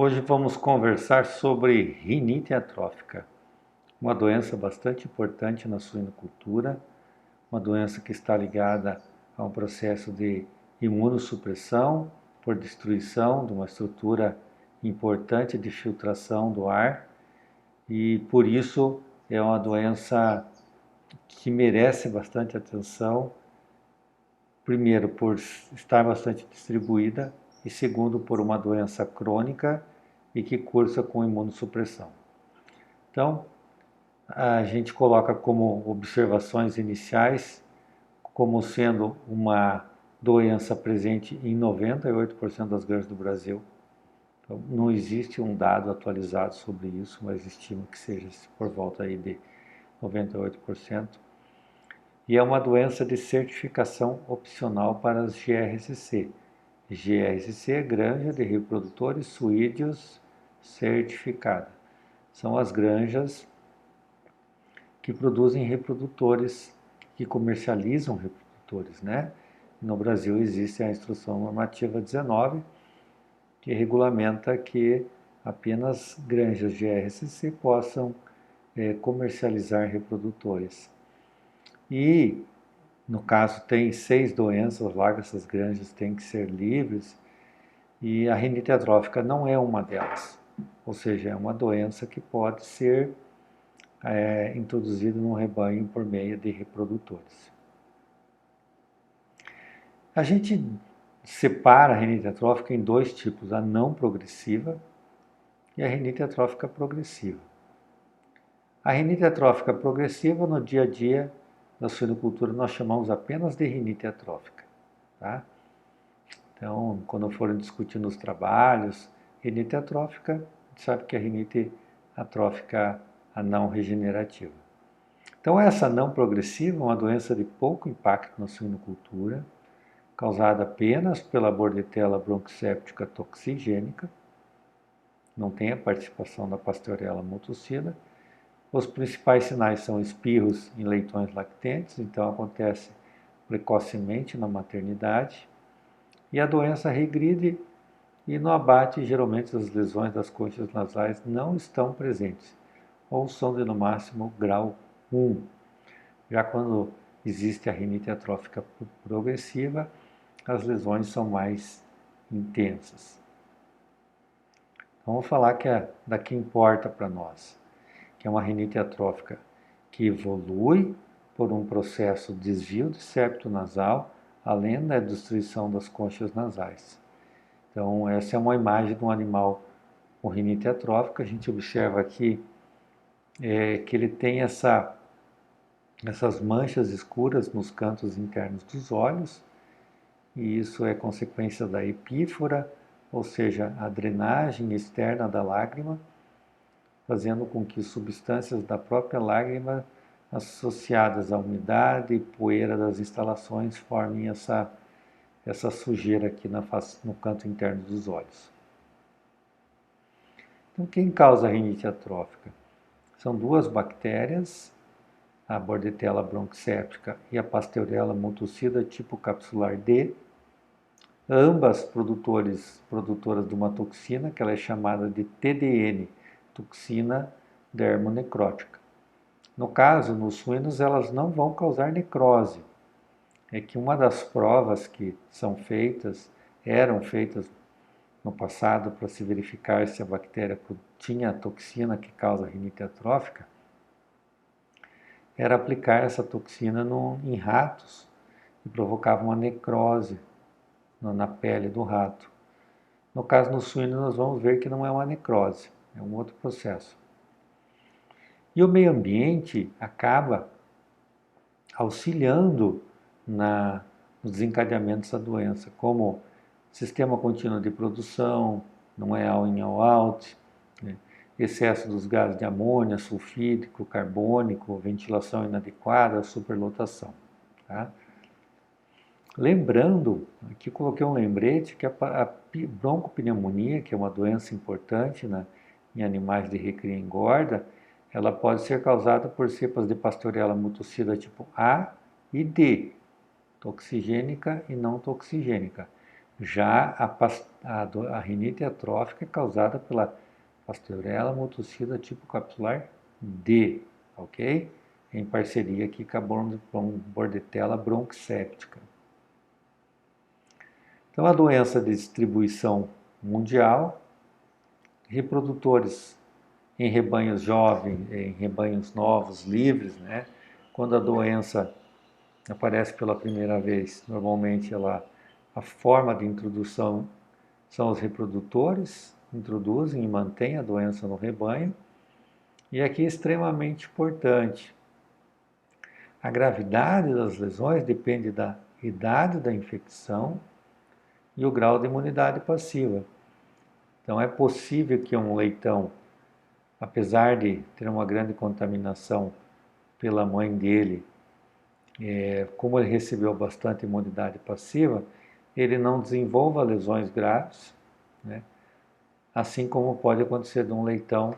Hoje vamos conversar sobre rinite atrófica, uma doença bastante importante na suinocultura, uma doença que está ligada a um processo de imunossupressão por destruição de uma estrutura importante de filtração do ar e por isso é uma doença que merece bastante atenção, primeiro por estar bastante distribuída e segundo por uma doença crônica e que cursa com imunossupressão. Então, a gente coloca como observações iniciais como sendo uma doença presente em 98% das granjas do Brasil. Então, não existe um dado atualizado sobre isso, mas estima que seja por volta aí de 98%. E é uma doença de certificação opcional para as GRCC. GRCC é Granja de Reprodutores Suídeos Certificada. São as granjas que produzem reprodutores, que comercializam reprodutores, né? No Brasil existe a Instrução Normativa 19, que regulamenta que apenas granjas GRCC possam comercializar reprodutores. E, no caso, tem 6 doenças lá que essas granjas têm que ser livres, e a rinite atrófica não é uma delas. Ou seja, é uma doença que pode ser introduzida no rebanho por meio de reprodutores. A gente separa a rinite atrófica em 2 tipos, a não progressiva e a rinite atrófica progressiva. A rinite atrófica progressiva, no dia a dia da suinocultura, nós chamamos apenas de rinite atrófica. Tá? Então, quando forem discutir nos trabalhos, rinite atrófica, a gente sabe que é a rinite atrófica a não regenerativa. Então, essa não progressiva é uma doença de pouco impacto na suinocultura, causada apenas pela Bordetella bronquicéptica toxigênica, não tem a participação da Pasteurella multocida. Os principais sinais são espirros em leitões lactentes, então acontece precocemente na maternidade. E a doença regride e no abate, geralmente as lesões das conchas nasais não estão presentes, ou são de no máximo grau 1. Já quando existe a rinite atrófica progressiva, as lesões são mais intensas. Então, vamos falar que é da que importa para nós, que é uma rinite atrófica que evolui por um processo de desvio de septo nasal, além da destruição das conchas nasais. Então, essa é uma imagem de um animal com rinite atrófica. A gente observa aqui que ele tem essas manchas escuras nos cantos internos dos olhos, e isso é consequência da epífora, ou seja, a drenagem externa da lágrima, fazendo com que substâncias da própria lágrima associadas à umidade e poeira das instalações formem essa sujeira aqui no canto interno dos olhos. Então, quem causa a rinite atrófica? São 2 bactérias, a Bordetella bronquicéptica e a Pasteurella multocida tipo capsular D, ambas produtoras de uma toxina, que ela é chamada de TDN, toxina dermonecrótica. No caso, nos suínos, elas não vão causar necrose. É que uma das provas que eram feitas no passado para se verificar se a bactéria tinha a toxina que causa a rinite atrófica, era aplicar essa toxina em ratos e provocava uma necrose na pele do rato. No caso, no suíno, nós vamos ver que não é uma necrose, é um outro processo. E o meio ambiente acaba auxiliando no desencadeamento dessa doença, como sistema contínuo de produção, não é all-in, all-out, né? Excesso dos gases de amônia, sulfídrico, carbônico, ventilação inadequada, superlotação. Tá? Lembrando, aqui coloquei um lembrete, que a broncopneumonia, que é uma doença importante em animais de recria e engorda, ela pode ser causada por cepas de Pasteurella multocida tipo A e D, toxigênica e não toxigênica. Já a rinite atrófica é causada pela Pasteurella multocida tipo capsular D, ok? Em parceria aqui com a Bordetella bronquicéptica. Então, a doença de distribuição mundial, reprodutores em rebanhos jovens, em rebanhos novos, livres, né? Quando a doença aparece pela primeira vez, normalmente a forma de introdução são os reprodutores, introduzem e mantêm a doença no rebanho. E aqui é extremamente importante, a gravidade das lesões depende da idade da infecção e o grau de imunidade passiva. Então é possível que um leitão, apesar de ter uma grande contaminação pela mãe dele, como ele recebeu bastante imunidade passiva, ele não desenvolva lesões graves, né? Assim como pode acontecer de um leitão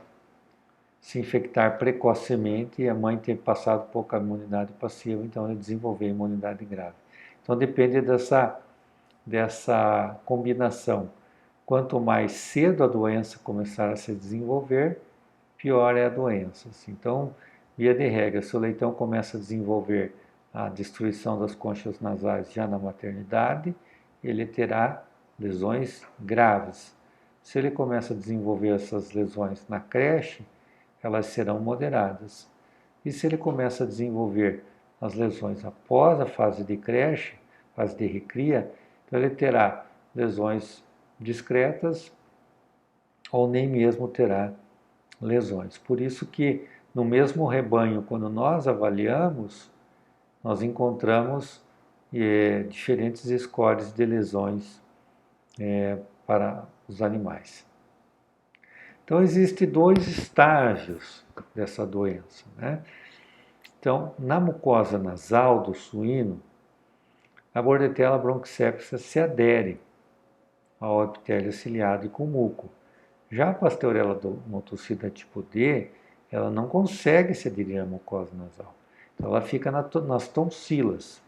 se infectar precocemente e a mãe ter passado pouca imunidade passiva, então ele desenvolver imunidade grave. Então depende dessa combinação. Quanto mais cedo a doença começar a se desenvolver, pior é a doença. Então, via de regra, se o leitão começa a desenvolver a destruição das conchas nasais já na maternidade, ele terá lesões graves. Se ele começa a desenvolver essas lesões na creche, elas serão moderadas. E se ele começa a desenvolver as lesões após a fase de creche, fase de recria, então ele terá lesões discretas ou nem mesmo terá lesões. Por isso que no mesmo rebanho, quando nós avaliamos, nós encontramos diferentes scores de lesões para os animais. Então, existem dois estágios dessa doença, né? Então, na mucosa nasal do suíno, a Bordetella bronquicéptica se adere ao epitélio ciliado e com muco. Já a Pasteurella multocida tipo D, ela não consegue se aderir à mucosa nasal. Então, ela fica nas tonsilas.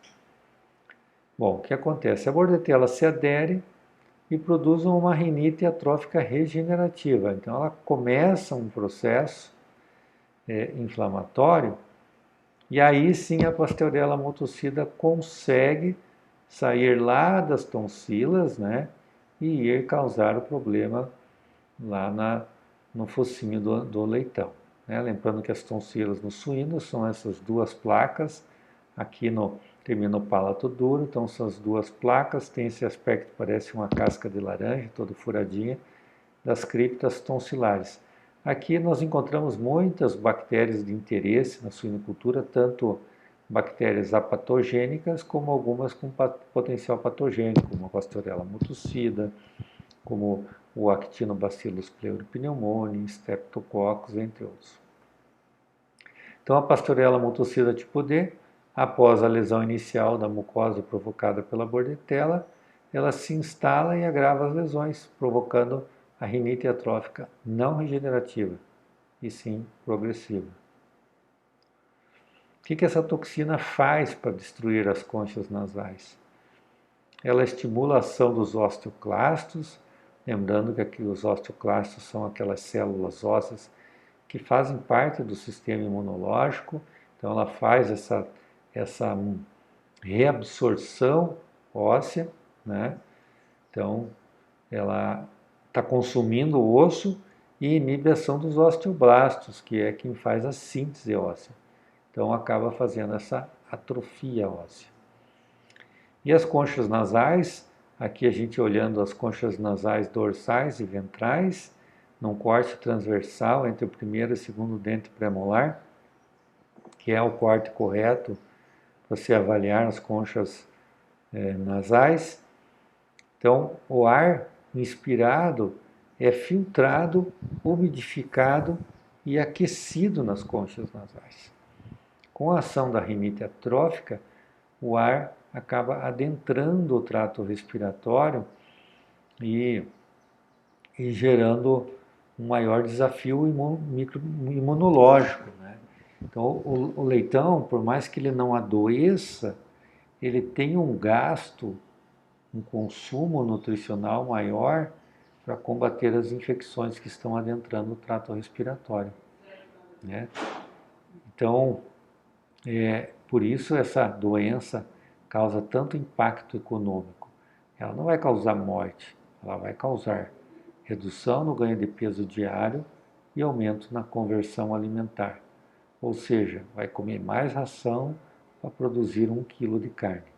Bom, o que acontece? A Bordetella se adere e produz uma rinite atrófica regenerativa. Então, ela começa um processo inflamatório e aí sim a Pasteurella multocida consegue sair lá das tonsilas, né, e ir causar o problema lá no focinho do leitão. Né? Lembrando que as tonsilas no suíno são essas duas placas, aqui termina o palato duro, então essas duas placas têm esse aspecto, parece uma casca de laranja, toda furadinha, das criptas tonsilares. Aqui nós encontramos muitas bactérias de interesse na suinocultura, tanto bactérias apatogênicas como algumas com potencial patogênico, como a Pasteurella multocida, como o Actinobacillus pleuropneumoniae, Streptococcus, entre outros. Então a Pasteurella multocida tipo D, após a lesão inicial da mucosa provocada pela Bordetella, ela se instala e agrava as lesões, provocando a rinite atrófica não regenerativa, e sim progressiva. O que essa toxina faz para destruir as conchas nasais? Ela estimula a ação dos osteoclastos, lembrando que aqui os osteoclastos são aquelas células ósseas que fazem parte do sistema imunológico, então ela faz essa reabsorção óssea, né? Então ela está consumindo o osso e inibe a ação dos osteoblastos, que é quem faz a síntese óssea. Então acaba fazendo essa atrofia óssea. E as conchas nasais, aqui a gente olhando as conchas nasais dorsais e ventrais, num corte transversal entre o primeiro e o segundo dente premolar, que é o corte correto para se avaliar as conchas nasais. Então, o ar inspirado é filtrado, umidificado e aquecido nas conchas nasais. Com a ação da rinite atrófica, o ar acaba adentrando o trato respiratório e gerando um maior desafio imunológico, né? Então, o leitão, por mais que ele não adoeça, ele tem um gasto um consumo nutricional maior para combater as infecções que estão adentrando o trato respiratório, né? Então, por isso essa doença causa tanto impacto econômico. Ela não vai causar morte, ela vai causar redução no ganho de peso diário e aumento na conversão alimentar. Ou seja, vai comer mais ração para produzir 1 quilo de carne.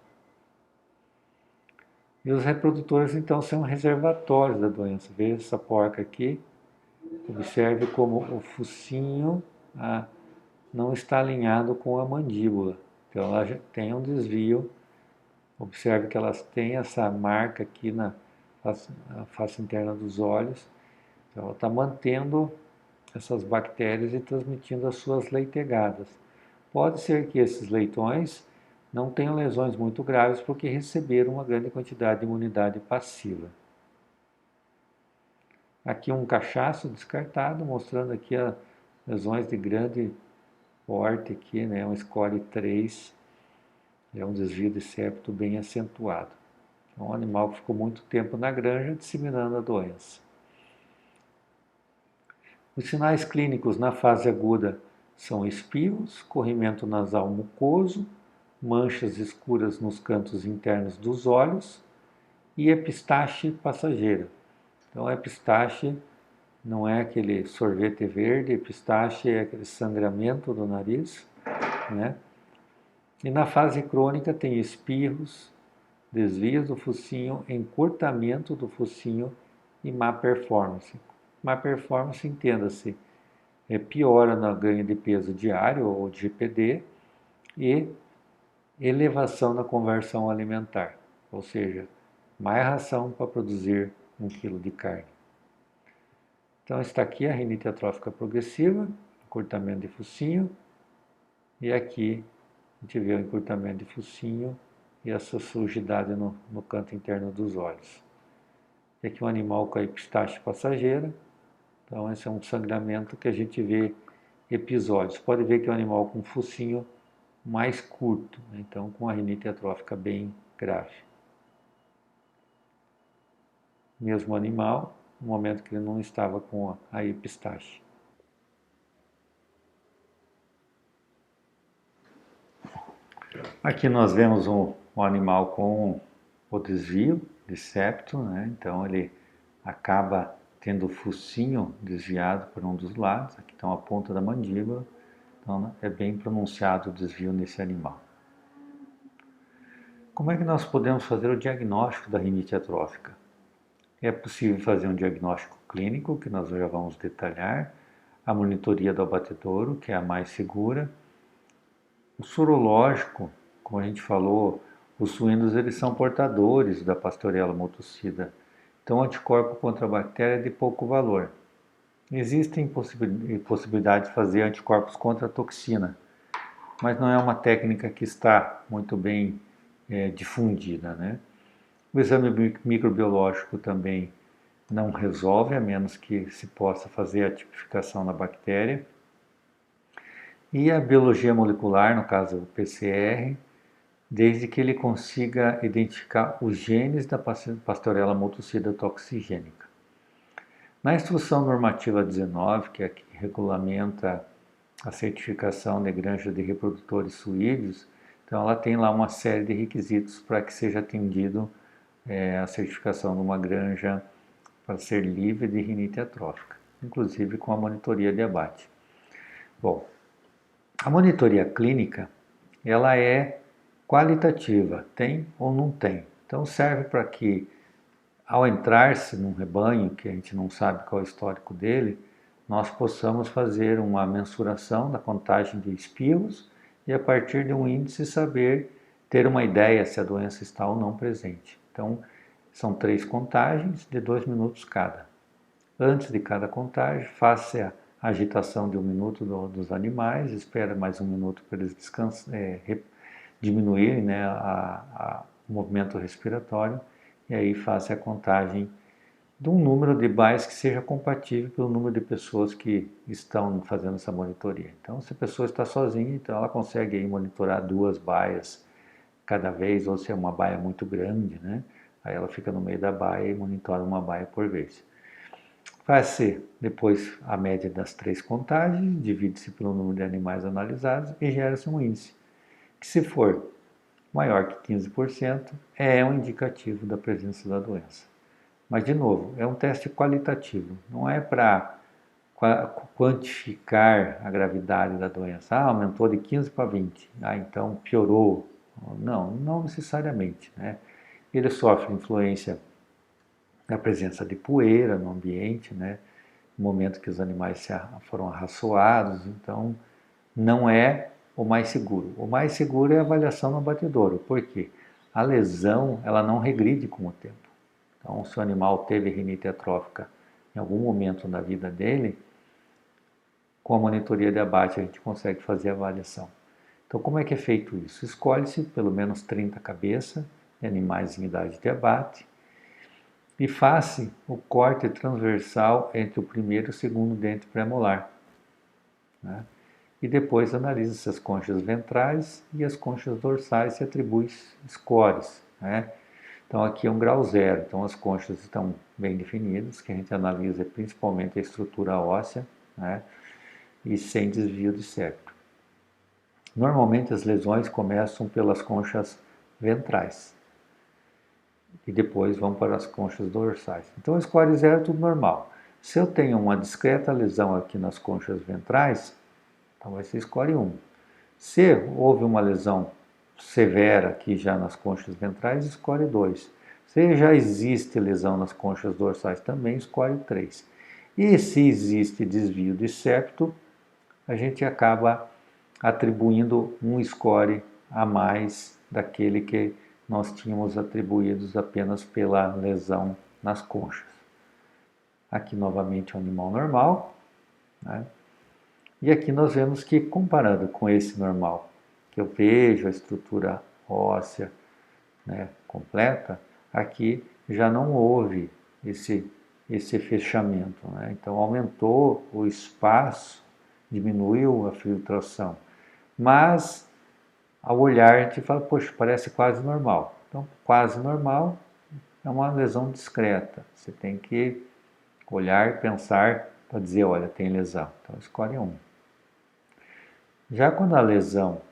E os reprodutores, então, são reservatórios da doença. Veja essa porca aqui. Observe como o focinho não está alinhado com a mandíbula. Então, ela já tem um desvio. Observe que elas têm essa marca aqui na face interna dos olhos. Então, ela está mantendo essas bactérias e transmitindo as suas leitegadas. Pode ser que esses leitões não tenham lesões muito graves porque receberam uma grande quantidade de imunidade passiva. Aqui um cachaço descartado, mostrando aqui as lesões de grande porte aqui, né? Um score 3, é um desvio de septo bem acentuado. É um animal que ficou muito tempo na granja disseminando a doença. Os sinais clínicos na fase aguda são espirros, corrimento nasal mucoso, manchas escuras nos cantos internos dos olhos e epistaxe passageira. Então, epistaxe não é aquele sorvete verde, epistaxe é aquele sangramento do nariz, né? E na fase crônica tem espirros, desvios do focinho, encurtamento do focinho e má performance. Má performance, entenda-se, piora no ganho de peso diário ou de GPD e elevação na conversão alimentar, ou seja, mais ração para produzir 1 quilo de carne. Então está aqui a rinite atrófica progressiva, encurtamento de focinho, e aqui a gente vê o encurtamento de focinho e essa sujidade no canto interno dos olhos. E aqui um animal com a epistaxe passageira. Então esse é um sangramento que a gente vê episódios. Pode ver que é um animal com focinho mais curto, né? Então com a rinite atrófica bem grave. Mesmo animal, no momento que ele não estava com a epistaxe. Aqui nós vemos um animal com o desvio de septo, né? Então ele acaba tendo o focinho desviado por um dos lados, aqui está a ponta da mandíbula, então é bem pronunciado o desvio nesse animal. Como é que nós podemos fazer o diagnóstico da rinite atrófica? É possível fazer um diagnóstico clínico, que nós já vamos detalhar, a monitoria do abatedouro, que é a mais segura, o sorológico, como a gente falou, os suínos eles são portadores da Pasteurella multocida. Então, o anticorpo contra a bactéria é de pouco valor. Existem possibilidades de fazer anticorpos contra a toxina, mas não é uma técnica que está muito bem difundida, né? O exame microbiológico também não resolve, a menos que se possa fazer a tipificação da bactéria. E a biologia molecular, no caso o PCR, desde que ele consiga identificar os genes da Pasteurella multocida toxigênica. Na Instrução Normativa 19, que é a que regulamenta a certificação de granja de reprodutores suídeos, então ela tem lá uma série de requisitos para que seja atendido a certificação de uma granja para ser livre de rinite atrófica, inclusive com a monitoria de abate. Bom, a monitoria clínica, ela é qualitativa, tem ou não tem. Então serve para que, ao entrar-se num rebanho, que a gente não sabe qual é o histórico dele, nós possamos fazer uma mensuração da contagem de espirros e a partir de um índice saber, ter uma ideia se a doença está ou não presente. Então, são 3 contagens de 2 minutos cada. Antes de cada contagem, faça a agitação de 1 minuto dos animais, espera mais 1 minuto para eles diminuírem, né, o movimento respiratório, e aí faça a contagem de um número de baias que seja compatível com o número de pessoas que estão fazendo essa monitoria. Então, se a pessoa está sozinha, então ela consegue aí monitorar 2 baias cada vez, ou se é uma baia muito grande, né? Aí ela fica no meio da baia e monitora uma baia por vez. Faz-se depois a média das 3 contagens, divide-se pelo número de animais analisados e gera-se um índice, que se for maior que 15%, é um indicativo da presença da doença. Mas, de novo, é um teste qualitativo, não é para quantificar a gravidade da doença. Ah, aumentou de 15 para 20, então piorou. Não, não necessariamente, né? Ele sofre influência da presença de poeira no ambiente, né? No momento que os animais foram arraçoados, então não é o mais seguro. O mais seguro é a avaliação no abatedouro, porque a lesão ela não regride com o tempo. Então, se o animal teve rinite atrófica em algum momento da vida dele, com a monitoria de abate a gente consegue fazer a avaliação. Então, como é que é feito isso? Escolhe-se pelo menos 30 cabeças de animais em idade de abate e faz-se o corte transversal entre o primeiro e o segundo dente premolar, né? E depois analisa-se as conchas ventrais e as conchas dorsais e atribui scores, né? Então aqui é um grau zero, então as conchas estão bem definidas, que a gente analisa principalmente a estrutura óssea, né? E sem desvio de septo. Normalmente as lesões começam pelas conchas ventrais e depois vão para as conchas dorsais. Então o score zero é tudo normal. Se eu tenho uma discreta lesão aqui nas conchas ventrais, então vai ser score 1. Se houve uma lesão severa aqui já nas conchas ventrais, score 2. Se já existe lesão nas conchas dorsais, também score 3. E se existe desvio de septo, a gente acaba atribuindo um score a mais daquele que nós tínhamos atribuídos apenas pela lesão nas conchas. Aqui novamente o animal normal, né? E aqui nós vemos que, comparando com esse normal, que eu vejo a estrutura óssea, né, completa, aqui já não houve esse fechamento, né? Então aumentou o espaço, diminuiu a filtração. Mas, ao olhar, a gente fala, poxa, parece quase normal. Então, quase normal é uma lesão discreta. Você tem que olhar, pensar para dizer, olha, tem lesão. Então, escolhe um. Já quando a lesão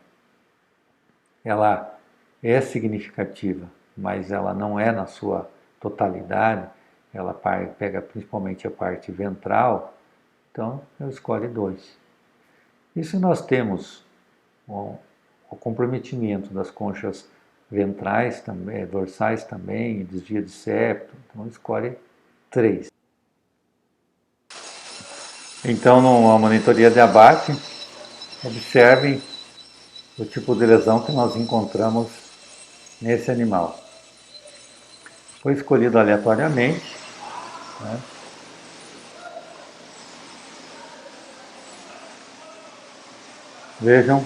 ela é significativa, mas ela não é na sua totalidade, ela pega principalmente a parte ventral, então eu escolho 2. E se nós temos o comprometimento das conchas ventrais, também, dorsais também, desvio de septo, então escolhe 3. Então, numa monitoria de abate, observem o tipo de lesão que nós encontramos nesse animal. Foi escolhido aleatoriamente, né? Vejam,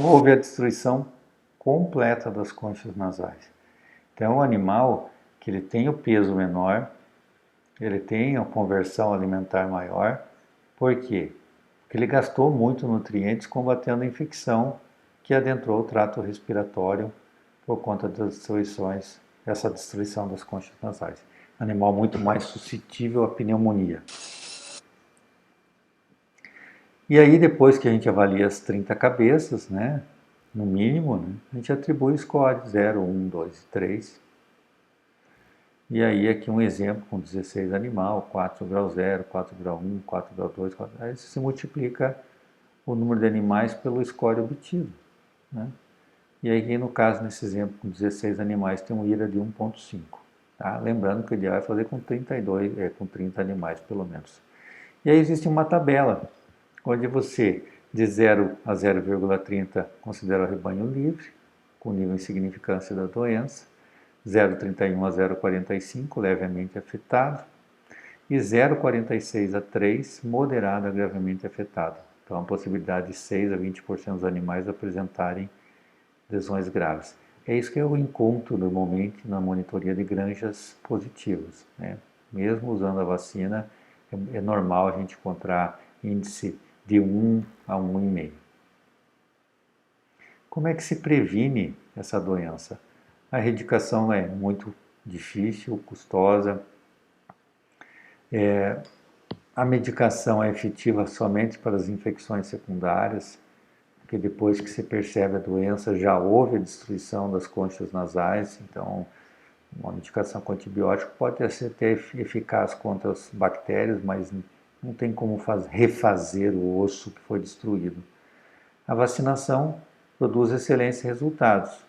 houve a destruição completa das conchas nasais. Então, é um animal que ele tem o peso menor, ele tem a conversão alimentar maior. Por quê? Porque ele gastou muito nutrientes combatendo a infecção que adentrou o trato respiratório por conta das destruições, essa destruição das conchas nasais. Animal muito mais suscetível à pneumonia. E aí, depois que a gente avalia as 30 cabeças, né, no mínimo, né, a gente atribui score 0, 1, 2 e 3. E aí, aqui um exemplo com 16 animal, 4 grau 0, 4 grau 1, 4 grau 2, 4... aí se multiplica o número de animais pelo score obtido, né? E aí, no caso, nesse exemplo, com 16 animais, tem um IRA de 1,5. Tá? Lembrando que o ideal é fazer com 32, com 30 animais, pelo menos. E aí existe uma tabela, onde você, de 0 a 0,30, considera o rebanho livre, com nível de insignificância da doença, 0,31 a 0,45, levemente afetado, e 0,46 a 3, moderado a gravemente afetado. Então, a possibilidade de 6 a 20% dos animais apresentarem lesões graves. É isso que eu encontro normalmente na monitoria de granjas positivas, né? Mesmo usando a vacina, é normal a gente encontrar índice de 1 a 1,5. Como é que se previne essa doença? A erradicação é muito difícil, custosa. A medicação é efetiva somente para as infecções secundárias, porque depois que se percebe a doença já houve a destruição das conchas nasais, então uma medicação com antibiótico pode ser até eficaz contra as bactérias, mas não tem como refazer o osso que foi destruído. A vacinação produz excelentes resultados,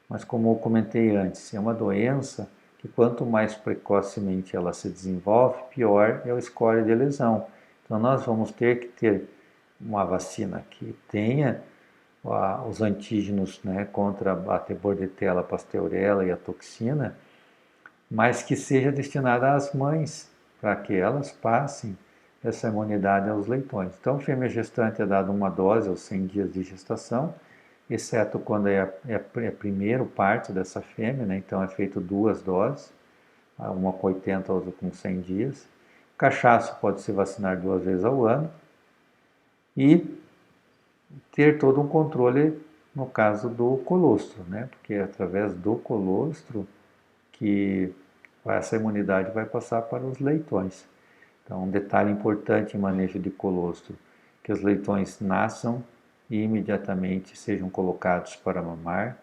mas como eu comentei antes, é uma doença que quanto mais precocemente ela se desenvolve, pior é o score de lesão. Então nós vamos ter que ter uma vacina que tenha os antígenos, né, contra a Bordetella, a Pasteurella e a toxina, mas que seja destinada às mães, para que elas passem essa imunidade aos leitões. Então, fêmea gestante é dada uma dose aos 100 dias de gestação, exceto quando é a primeiro parto dessa fêmea, né? Então é feito 2 doses, uma com 80, outra com 100 dias. Cachaço pode se vacinar 2 vezes ao ano e ter todo um controle no caso do colostro, né? Porque é através do colostro que essa imunidade vai passar para os leitões. Então, um detalhe importante em manejo de colostro, que os leitões nasçam e imediatamente sejam colocados para mamar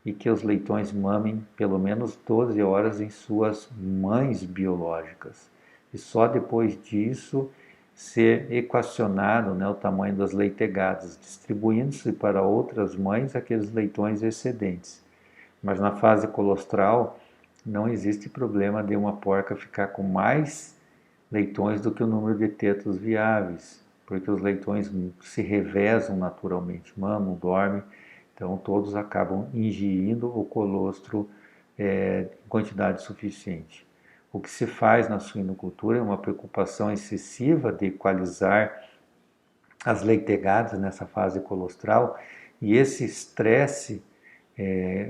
e que os leitões mamem pelo menos 12 horas em suas mães biológicas. E só depois disso ser equacionado, né, o tamanho das leitegadas, distribuindo-se para outras mães aqueles leitões excedentes. Mas na fase colostral não existe problema de uma porca ficar com mais leitões do que o número de tetos viáveis, porque os leitões se revezam naturalmente, mamam, dormem, então todos acabam ingerindo o colostro em quantidade suficiente. O que se faz na suinocultura é uma preocupação excessiva de equalizar as leitegadas nessa fase colostral, e esse estresse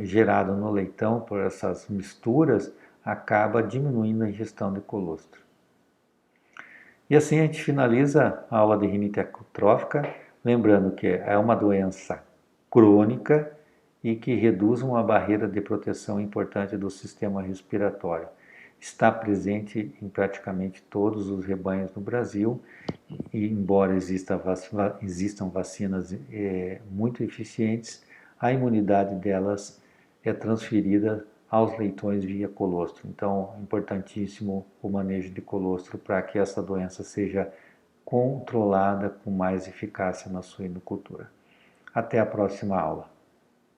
gerado no leitão por essas misturas acaba diminuindo a ingestão de colostro. E assim a gente finaliza a aula de rinite atrófica, lembrando que é uma doença crônica e que reduz uma barreira de proteção importante do sistema respiratório. Está presente em praticamente todos os rebanhos no Brasil, e embora existam vacinas muito eficientes, a imunidade delas é transferida aos leitões via colostro. Então, é importantíssimo o manejo de colostro para que essa doença seja controlada com mais eficácia na suinocultura. Até a próxima aula.